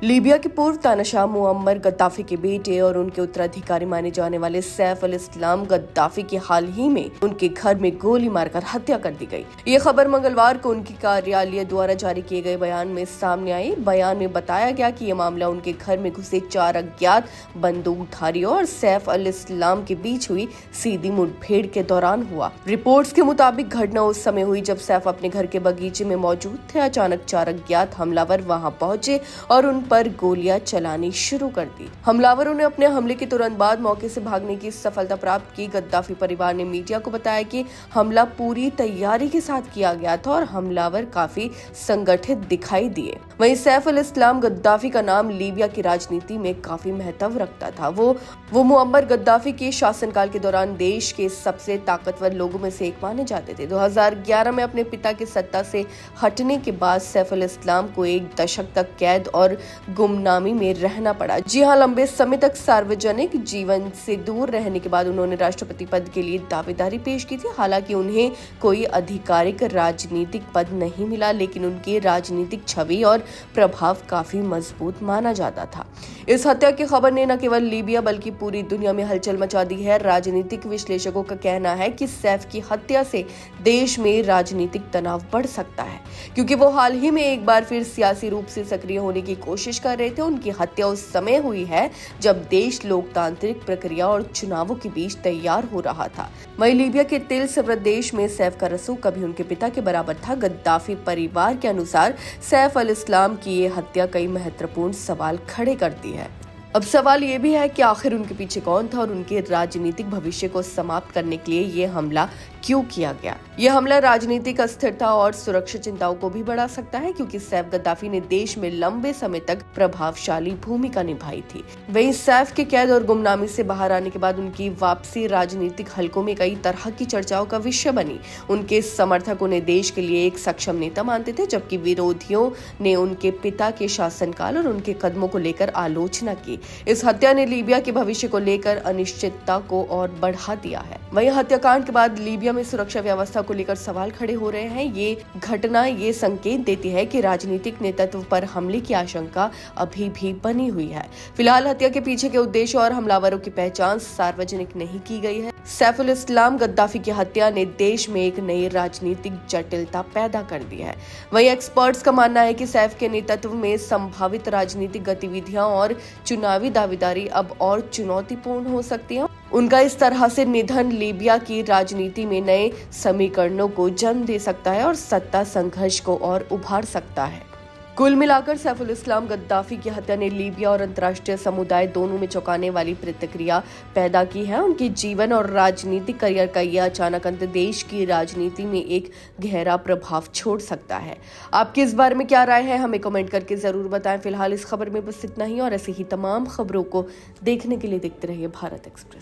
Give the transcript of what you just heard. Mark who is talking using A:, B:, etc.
A: Libya के पूर्व तानाशाह मुअम्मर गद्दाफी के बेटे और उनके उत्तराधिकारी माने जाने वाले सैफ अल इस्लाम गद्दाफी की हाल ही में उनके घर में गोली मारकर हत्या कर दी गई। ये खबर मंगलवार को उनकी कार्यालय द्वारा जारी किए गए बयान में सामने आई। बयान में बताया गया कि ये मामला उनके घर में घुसे 4 अज्ञात बंदूकधारियों और सैफ अल इस्लाम के बीच हुई सीधी मुठभेड़ के दौरान हुआ। रिपोर्ट्स के मुताबिक घटना उस समय हुई जब सैफ अपने घर के बगीचे में मौजूद थे। अचानक 4 अज्ञात हमलावर वहां पहुंचे और उन पर गोलियां चलानी शुरू कर दी। हमलावरों ने अपने हमले के तुरंत बाद मौके से भागने की सफलता प्राप्त की। गद्दाफी परिवार ने मीडिया को बताया कि हमला पूरी तैयारी के साथ किया गया था और हमलावर काफी संगठित दिखाई दिए। वहीं सैफ अल इस्लाम गद्दाफी का नाम लीबिया की राजनीति में काफी महत्व रखता था। वो मुअम्मर गद्दाफी के शासनकाल के दौरान देश के सबसे ताकतवर लोगों में से एक माने जाते थे। 2011 में अपने पिता के सत्ता से हटने के बाद सैफ अल इस्लाम को 1 दशक तक कैद और गुमनामी में रहना पड़ा। जी हां, लंबे समय तक सार्वजनिक जीवन से दूर रहने के बाद उन्होंने राष्ट्रपति पद के लिए दावेदारी पेश की थी। हालांकि उन्हें कोई आधिकारिक राजनीतिक पद नहीं मिला, लेकिन उनकी राजनीतिक छवि और प्रभाव काफी मजबूत माना जाता था। इस हत्या की खबर ने न केवल लीबिया बल्कि पूरी दुनिया में हलचल मचा दी है। राजनीतिक विश्लेषकों का कहना है कि सैफ की हत्या से देश में राजनीतिक तनाव बढ़ सकता है, क्योंकि वो हाल ही में एक बार फिर सियासी रूप से सक्रिय होने की कोशिश कर रहे थे। उनकी हत्या उस समय हुई है जब देश लोकतांत्रिक प्रक्रिया और चुनावों के बीच तैयार हो रहा था। वहीं लीबिया के तिल्स प्रदेश में सैफ का रसूख कभी उनके पिता के बराबर था। गद्दाफी परिवार के अनुसार सैफ अल इस्लाम की ये हत्या कई महत्वपूर्ण सवाल खड़े करती है। अब सवाल ये भी है कि आखिर उनके पीछे कौन था और उनके राजनीतिक भविष्य को समाप्त करने के लिए ये हमला क्यों किया गया। यह हमला राजनीतिक अस्थिरता और सुरक्षा चिंताओं को भी बढ़ा सकता है, क्योंकि सैफ गद्दाफी ने देश में लंबे समय तक प्रभावशाली भूमिका निभाई थी। वहीं सैफ के कैद और गुमनामी से बाहर आने के बाद उनकी वापसी राजनीतिक हलकों में कई तरह की चर्चाओं का विषय बनी। उनके समर्थक उन्हें देश के लिए एक सक्षम नेता मानते थे, जबकि विरोधियों ने उनके पिता के शासनकाल और उनके कदमों को लेकर आलोचना की। इस हत्या ने लीबिया के भविष्य को लेकर अनिश्चितता को और बढ़ा दिया है। वहीं हत्याकांड के बाद लीबिया में सुरक्षा व्यवस्था को लेकर सवाल खड़े हो रहे हैं। ये घटना ये संकेत देती है कि राजनीतिक नेतृत्व पर हमले की आशंका अभी भी बनी हुई है। फिलहाल हत्या के पीछे के उद्देश्य और हमलावरों की पहचान सार्वजनिक नहीं की गई है। सैफ अल इस्लाम गद्दाफी की हत्या ने देश में एक नई राजनीतिक जटिलता पैदा कर दी है। वहीं एक्सपर्ट्स का मानना है कि सैफ के नेतृत्व में संभावित राजनीतिक गतिविधियां और चुनावी दावेदारी अब और चुनौतीपूर्ण हो सकती है। उनका इस तरह से निधन लीबिया की राजनीति में नए समीकरणों को जन्म दे सकता है और सत्ता संघर्ष को और उभार सकता है। कुल मिलाकर सैफ अल इस्लाम गद्दाफी की हत्या ने लीबिया और अंतर्राष्ट्रीय समुदाय दोनों में चौंकाने वाली प्रतिक्रिया पैदा की है। उनके जीवन और राजनीतिक करियर का यह अचानक अंत देश की राजनीति में एक गहरा प्रभाव छोड़ सकता है। आपकी इस बारे में क्या राय है, हमें कमेंट करके जरूर बताएं। फिलहाल इस खबर में बस इतना ही और ऐसी ही तमाम खबरों को देखने के लिए देखते रहिए भारत एक्सप्रेस।